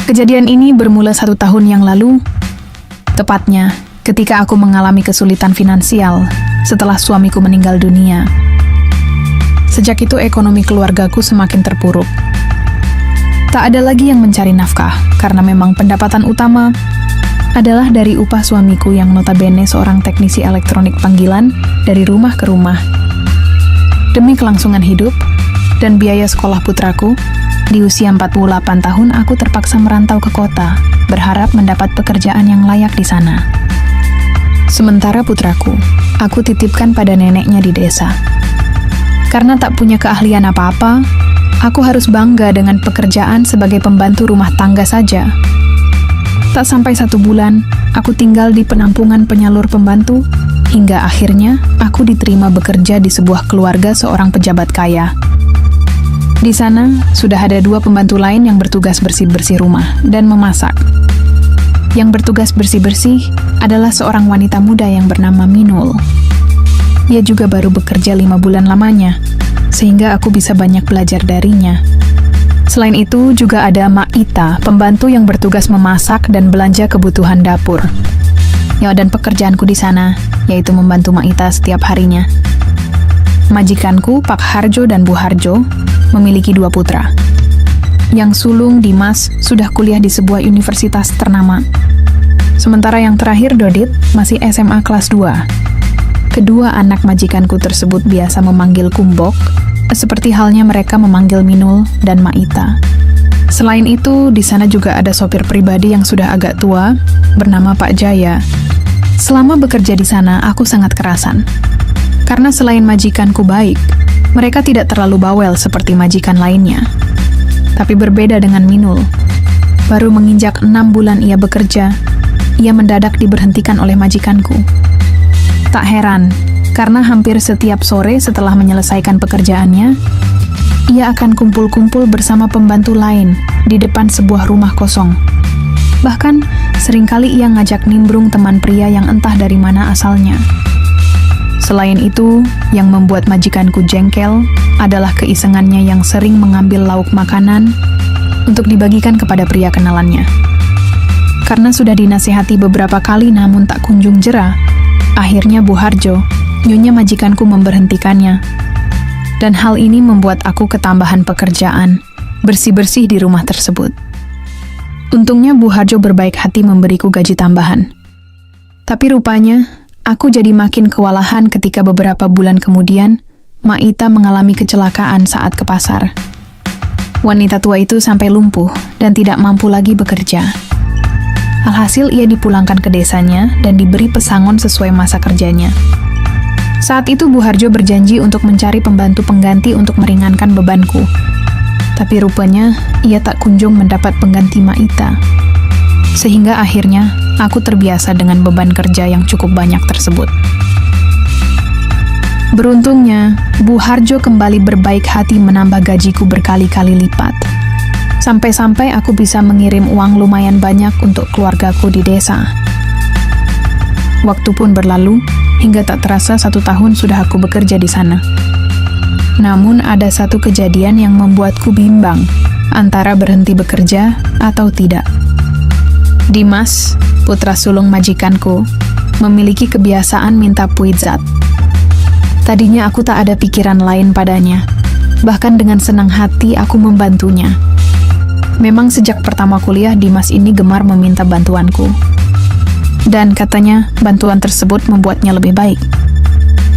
Kejadian ini bermula 1 tahun yang lalu, tepatnya ketika aku mengalami kesulitan finansial setelah suamiku meninggal dunia. Sejak itu ekonomi keluargaku semakin terpuruk. Tak ada lagi yang mencari nafkah karena memang pendapatan utama adalah dari upah suamiku yang notabene seorang teknisi elektronik panggilan dari rumah ke rumah. Demi kelangsungan hidup dan biaya sekolah putraku, di usia 48 tahun aku terpaksa merantau ke kota, berharap mendapat pekerjaan yang layak di sana. Sementara putraku, aku titipkan pada neneknya di desa. Karena tak punya keahlian apa-apa, aku harus bangga dengan pekerjaan sebagai pembantu rumah tangga saja. Tak sampai 1 bulan, aku tinggal di penampungan penyalur pembantu, hingga akhirnya aku diterima bekerja di sebuah keluarga seorang pejabat kaya. Di sana, sudah ada 2 pembantu lain yang bertugas bersih-bersih rumah dan memasak. Yang bertugas bersih-bersih adalah seorang wanita muda yang bernama Minul. Ia juga baru bekerja 5 bulan lamanya, sehingga aku bisa banyak belajar darinya. Selain itu, juga ada Maita, pembantu yang bertugas memasak dan belanja kebutuhan dapur. Ya, dan pekerjaanku di sana, yaitu membantu Maita setiap harinya. Majikanku, Pak Harjo dan Bu Harjo, memiliki 2 putra. Yang sulung, Dimas, sudah kuliah di sebuah universitas ternama. Sementara yang terakhir, Dodit, masih SMA kelas 2. Kedua anak majikanku tersebut biasa memanggil Kumbok, seperti halnya mereka memanggil Minul dan Maita. Selain itu, di sana juga ada sopir pribadi yang sudah agak tua, bernama Pak Jaya. Selama bekerja di sana, aku sangat kerasan. Karena selain majikanku baik, mereka tidak terlalu bawel seperti majikan lainnya. Tapi berbeda dengan Minul. Baru menginjak 6 bulan ia bekerja, ia mendadak diberhentikan oleh majikanku. Tak heran, karena hampir setiap sore setelah menyelesaikan pekerjaannya, ia akan kumpul-kumpul bersama pembantu lain di depan sebuah rumah kosong. Bahkan, seringkali ia ngajak nimbrung teman pria yang entah dari mana asalnya. Selain itu, yang membuat majikanku jengkel adalah keisengannya yang sering mengambil lauk makanan untuk dibagikan kepada pria kenalannya. Karena sudah dinasihati beberapa kali namun tak kunjung jera, akhirnya Bu Harjo, nyonya majikanku, memberhentikannya. Dan hal ini membuat aku ketambahan pekerjaan, bersih-bersih di rumah tersebut. Untungnya Bu Harjo berbaik hati memberiku gaji tambahan. Tapi rupanya, aku jadi makin kewalahan ketika beberapa bulan kemudian, Maita mengalami kecelakaan saat ke pasar. Wanita tua itu sampai lumpuh dan tidak mampu lagi bekerja. Alhasil ia dipulangkan ke desanya dan diberi pesangon sesuai masa kerjanya. Saat itu Bu Harjo berjanji untuk mencari pembantu pengganti untuk meringankan bebanku. Tapi rupanya ia tak kunjung mendapat pengganti Maita. Sehingga akhirnya aku terbiasa dengan beban kerja yang cukup banyak tersebut. Beruntungnya, Bu Harjo kembali berbaik hati menambah gajiku berkali-kali lipat. Sampai-sampai aku bisa mengirim uang lumayan banyak untuk keluargaku di desa. Waktu pun berlalu, hingga tak terasa 1 tahun sudah aku bekerja di sana. Namun ada satu kejadian yang membuatku bimbang antara berhenti bekerja atau tidak. Dimas, putra sulung majikanku, memiliki kebiasaan minta puitzat. Tadinya aku tak ada pikiran lain padanya. Bahkan dengan senang hati aku membantunya. Memang sejak pertama kuliah, Dimas ini gemar meminta bantuanku. Dan katanya bantuan tersebut membuatnya lebih baik.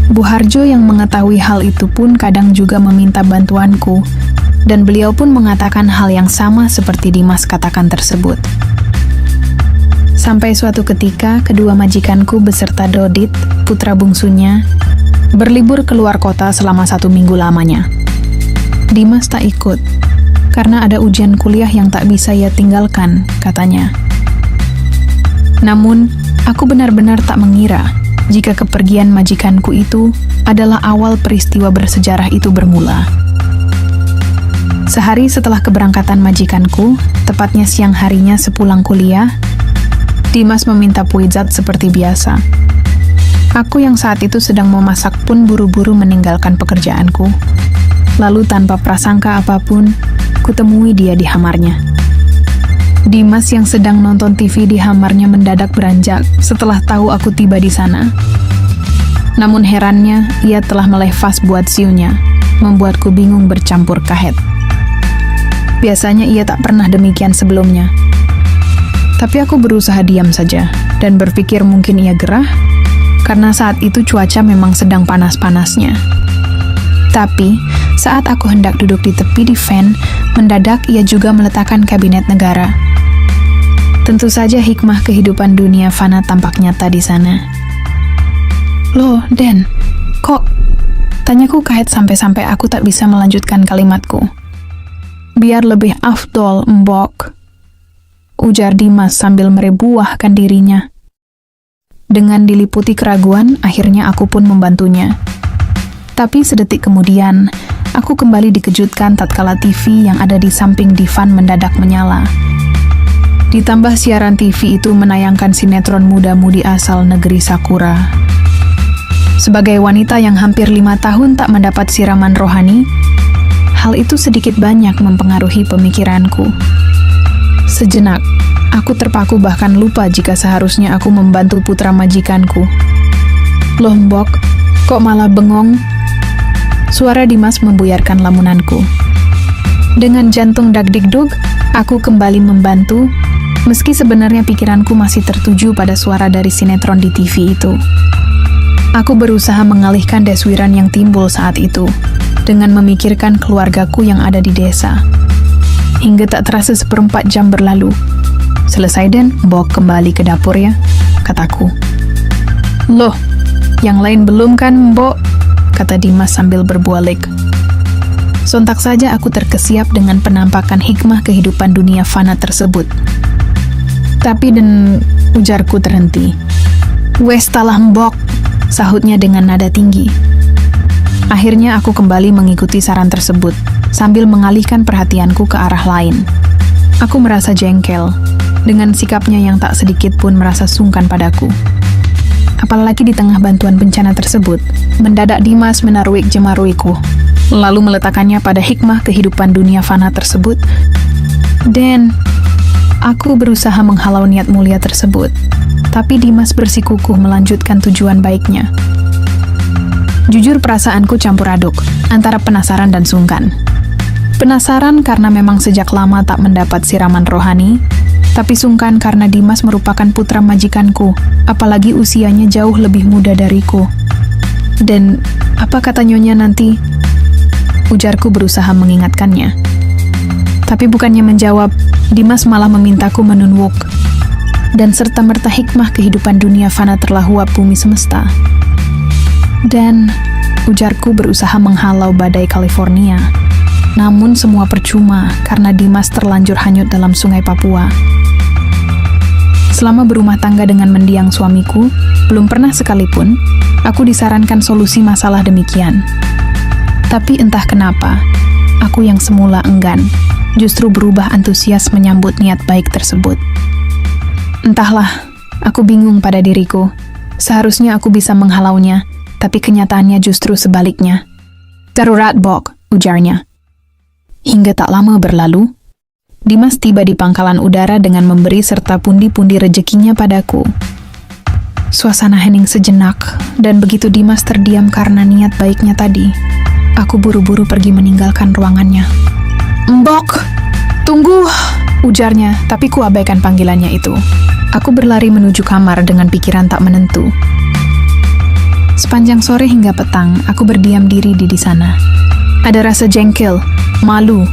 Bu Harjo yang mengetahui hal itu pun kadang juga meminta bantuanku, dan beliau pun mengatakan hal yang sama seperti Dimas katakan tersebut. Sampai suatu ketika, kedua majikanku beserta Dodit, putra bungsunya, berlibur keluar kota selama 1 minggu lamanya. Dimas tak ikut, karena ada ujian kuliah yang tak bisa ia tinggalkan, katanya. Namun, aku benar-benar tak mengira jika kepergian majikanku itu adalah awal peristiwa bersejarah itu bermula. Sehari setelah keberangkatan majikanku, tepatnya siang harinya sepulang kuliah, Dimas meminta puitzat seperti biasa. Aku yang saat itu sedang memasak pun buru-buru meninggalkan pekerjaanku. Lalu tanpa prasangka apapun, kutemui dia di kamarnya. Dimas yang sedang nonton TV di kamarnya mendadak beranjak setelah tahu aku tiba di sana. Namun herannya, ia telah melefas buat siunya, membuatku bingung bercampur kahet. Biasanya ia tak pernah demikian sebelumnya. Tapi aku berusaha diam saja, dan berpikir mungkin ia gerah, karena saat itu cuaca memang sedang panas-panasnya. Tapi, saat aku hendak duduk di tepi di fan, mendadak ia juga meletakkan kabinet negara. Tentu saja hikmah kehidupan dunia fana tampak nyata di sana. Loh, Den, kok? Tanyaku kaget sampai-sampai aku tak bisa melanjutkan kalimatku. Biar lebih afdol, Mbok, ujar Dimas sambil merebuahkan dirinya. Dengan diliputi keraguan, akhirnya aku pun membantunya. Tapi sedetik kemudian, aku kembali dikejutkan tatkala TV yang ada di samping divan mendadak menyala. Ditambah siaran TV itu menayangkan sinetron muda-mudi asal negeri Sakura. Sebagai wanita yang hampir 5 tahun tak mendapat siraman rohani, hal itu sedikit banyak mempengaruhi pemikiranku. Sejenak, aku terpaku bahkan lupa jika seharusnya aku membantu putra majikanku. Loh Mbok, kok malah bengong? Suara Dimas membuyarkan lamunanku. Dengan jantung dag-dig-dug, aku kembali membantu, meski sebenarnya pikiranku masih tertuju pada suara dari sinetron di TV itu. Aku berusaha mengalihkan deswiran yang timbul saat itu, dengan memikirkan keluargaku yang ada di desa. Hingga tak terasa 1/4 jam berlalu. Selesai Den, Mbok kembali ke dapur ya, kataku. Loh, yang lain belum kan Mbok? Kata Dimas sambil berbualik. Sontak saja aku terkesiap dengan penampakan hikmah kehidupan dunia fana tersebut. Tapi dan ujarku terhenti. Wes talah Mbok, sahutnya dengan nada tinggi. Akhirnya aku kembali mengikuti saran tersebut, sambil mengalihkan perhatianku ke arah lain. Aku merasa jengkel, dengan sikapnya yang tak sedikit pun merasa sungkan padaku. Apalagi di tengah bantuan bencana tersebut, mendadak Dimas menaruh jemaruiku, lalu meletakkannya pada hikmah kehidupan dunia fana tersebut. Dan aku berusaha menghalau niat mulia tersebut, tapi Dimas bersikukuh melanjutkan tujuan baiknya. Jujur perasaanku campur aduk, antara penasaran dan sungkan. Penasaran karena memang sejak lama tak mendapat siraman rohani, tapi sungkan karena Dimas merupakan putra majikanku, apalagi usianya jauh lebih muda dariku. Dan apa kata Nyonya nanti? Ujarku berusaha mengingatkannya. Tapi bukannya menjawab, Dimas malah memintaku menunwuk. Dan serta-merta hikmah kehidupan dunia fana telah huap bumi semesta. Dan ujarku berusaha menghalau badai California. Namun semua percuma karena Dimas terlanjur hanyut dalam sungai Papua. Selama berumah tangga dengan mendiang suamiku, belum pernah sekalipun aku disarankan solusi masalah demikian. Tapi entah kenapa, aku yang semula enggan, justru berubah antusias menyambut niat baik tersebut. Entahlah, aku bingung pada diriku. Seharusnya aku bisa menghalaunya, tapi kenyataannya justru sebaliknya. Darurat, Bok, ujarnya. Hingga tak lama berlalu, Dimas tiba di pangkalan udara dengan memberi serta pundi-pundi rezekinya padaku. Suasana hening sejenak, dan begitu Dimas terdiam karena niat baiknya tadi, aku buru-buru pergi meninggalkan ruangannya. Mbok, tunggu, ujarnya, tapi kuabaikan panggilannya itu. Aku berlari menuju kamar dengan pikiran tak menentu. Sepanjang sore hingga petang, aku berdiam diri di sana. Ada rasa jengkel, malu,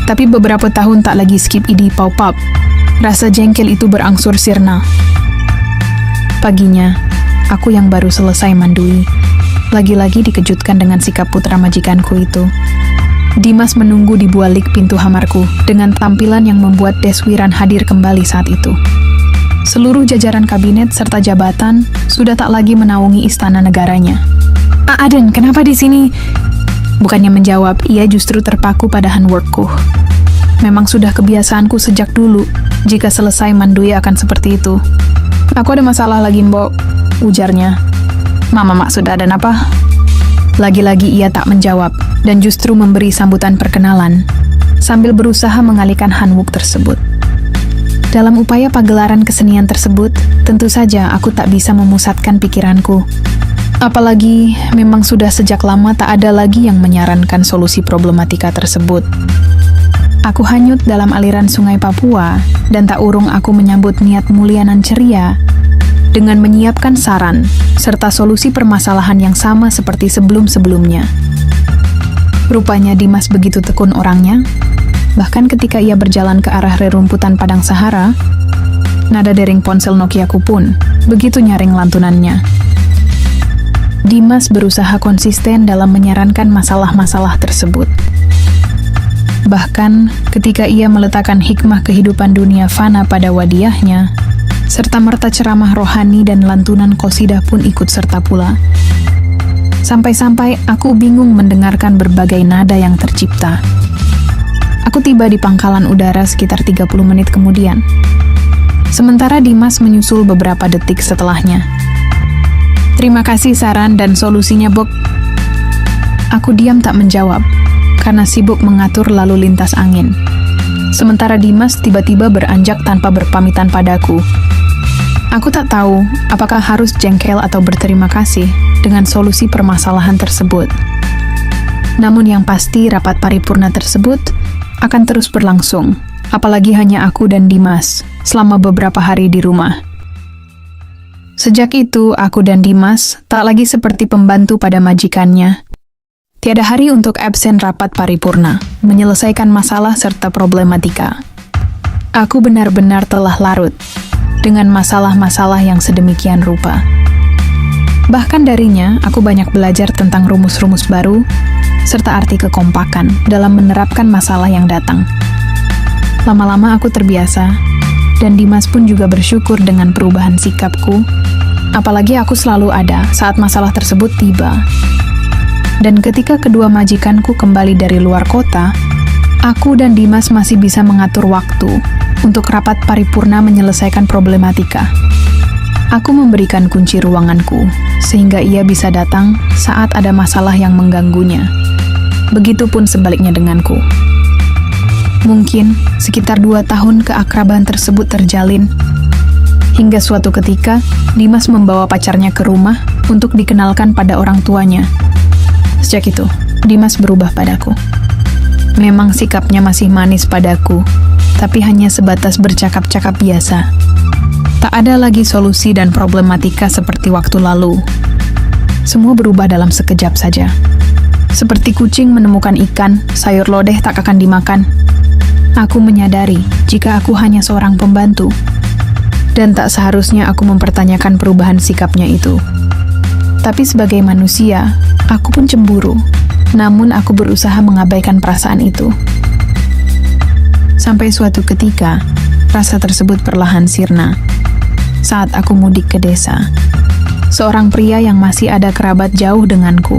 tapi beberapa tahun tak lagi skip ID pop-up. Rasa jengkel itu berangsur sirna. Paginya, aku yang baru selesai mandui, lagi-lagi dikejutkan dengan sikap putra majikanku itu. Dimas menunggu di bualik pintu kamarku dengan tampilan yang membuat Deswiran hadir kembali saat itu. Seluruh jajaran kabinet serta jabatan sudah tak lagi menaungi istana negaranya. Aden, kenapa di sini? Bukannya menjawab, ia justru terpaku pada handworkku. Memang sudah kebiasaanku sejak dulu, jika selesai mandui akan seperti itu. Aku ada masalah lagi, Mbok, ujarnya. Mama maksud ada apa? Lagi-lagi ia tak menjawab, dan justru memberi sambutan perkenalan, sambil berusaha mengalihkan handwork tersebut. Dalam upaya pagelaran kesenian tersebut, tentu saja aku tak bisa memusatkan pikiranku. Apalagi memang sudah sejak lama tak ada lagi yang menyarankan solusi problematika tersebut. Aku hanyut dalam aliran sungai Papua, dan tak urung aku menyambut niat mulia nan ceria dengan menyiapkan saran serta solusi permasalahan yang sama seperti sebelum-sebelumnya. Rupanya Dimas begitu tekun orangnya, bahkan ketika ia berjalan ke arah rerumputan padang Sahara, nada dering ponsel Nokiaku pun begitu nyaring lantunannya. Dimas berusaha konsisten dalam menyarankan masalah-masalah tersebut. Bahkan ketika ia meletakkan hikmah kehidupan dunia fana pada wadiahnya, serta merta ceramah rohani dan lantunan qosidah pun ikut serta pula. Sampai-sampai aku bingung mendengarkan berbagai nada yang tercipta. Aku tiba di pangkalan udara sekitar 30 menit kemudian. Sementara Dimas menyusul beberapa detik setelahnya. "Terima kasih saran dan solusinya, Bok." Aku diam tak menjawab, karena sibuk mengatur lalu lintas angin. Sementara Dimas tiba-tiba beranjak tanpa berpamitan padaku. Aku tak tahu apakah harus jengkel atau berterima kasih dengan solusi permasalahan tersebut. Namun yang pasti rapat paripurna tersebut akan terus berlangsung, apalagi hanya aku dan Dimas selama beberapa hari di rumah. Sejak itu, aku dan Dimas tak lagi seperti pembantu pada majikannya. Tiada hari untuk absen rapat paripurna, menyelesaikan masalah serta problematika. Aku benar-benar telah larut dengan masalah-masalah yang sedemikian rupa. Bahkan darinya, aku banyak belajar tentang rumus-rumus baru, serta arti kekompakan dalam menerapkan masalah yang datang. Lama-lama aku terbiasa, dan Dimas pun juga bersyukur dengan perubahan sikapku, apalagi aku selalu ada saat masalah tersebut tiba. Dan ketika kedua majikanku kembali dari luar kota, aku dan Dimas masih bisa mengatur waktu untuk rapat paripurna menyelesaikan problematika. Aku memberikan kunci ruanganku, sehingga ia bisa datang saat ada masalah yang mengganggunya. Begitupun sebaliknya denganku. Mungkin sekitar 2 tahun keakraban tersebut terjalin, hingga suatu ketika Dimas membawa pacarnya ke rumah untuk dikenalkan pada orang tuanya. Sejak itu, Dimas berubah padaku. Memang sikapnya masih manis padaku, tapi hanya sebatas bercakap-cakap biasa. Tak ada lagi solusi dan problematika seperti waktu lalu. Semua berubah dalam sekejap saja. Seperti kucing menemukan ikan, sayur lodeh tak akan dimakan. Aku menyadari jika aku hanya seorang pembantu, dan tak seharusnya aku mempertanyakan perubahan sikapnya itu. Tapi sebagai manusia, aku pun cemburu. Namun aku berusaha mengabaikan perasaan itu. Sampai suatu ketika, rasa tersebut perlahan sirna. Saat aku mudik ke desa, seorang pria yang masih ada kerabat jauh denganku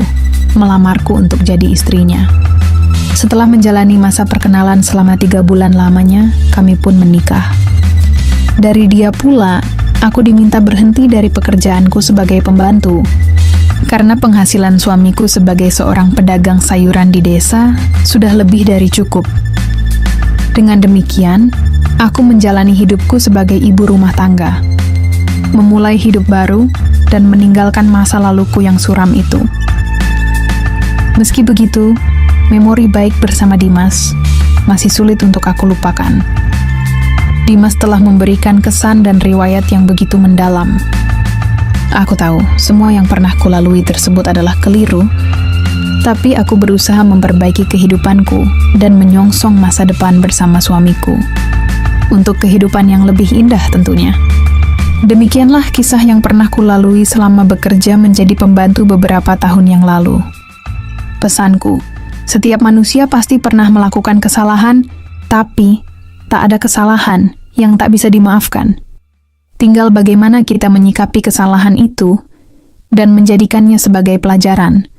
melamarku untuk jadi istrinya. Setelah menjalani masa perkenalan selama 3 bulan lamanya, kami pun menikah. Dari dia pula, aku diminta berhenti dari pekerjaanku sebagai pembantu, karena penghasilan suamiku sebagai seorang pedagang sayuran di desa sudah lebih dari cukup. Dengan demikian, aku menjalani hidupku sebagai ibu rumah tangga, memulai hidup baru, dan meninggalkan masa laluku yang suram itu. Meski begitu, memori baik bersama Dimas masih sulit untuk aku lupakan. Dimas telah memberikan kesan dan riwayat yang begitu mendalam. Aku tahu, semua yang pernah kulalui tersebut adalah keliru, tapi aku berusaha memperbaiki kehidupanku dan menyongsong masa depan bersama suamiku. Untuk kehidupan yang lebih indah tentunya. Demikianlah kisah yang pernah kulalui selama bekerja menjadi pembantu beberapa tahun yang lalu. Pesanku, setiap manusia pasti pernah melakukan kesalahan, tapi tak ada kesalahan yang tak bisa dimaafkan. Tinggal bagaimana kita menyikapi kesalahan itu dan menjadikannya sebagai pelajaran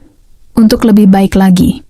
untuk lebih baik lagi.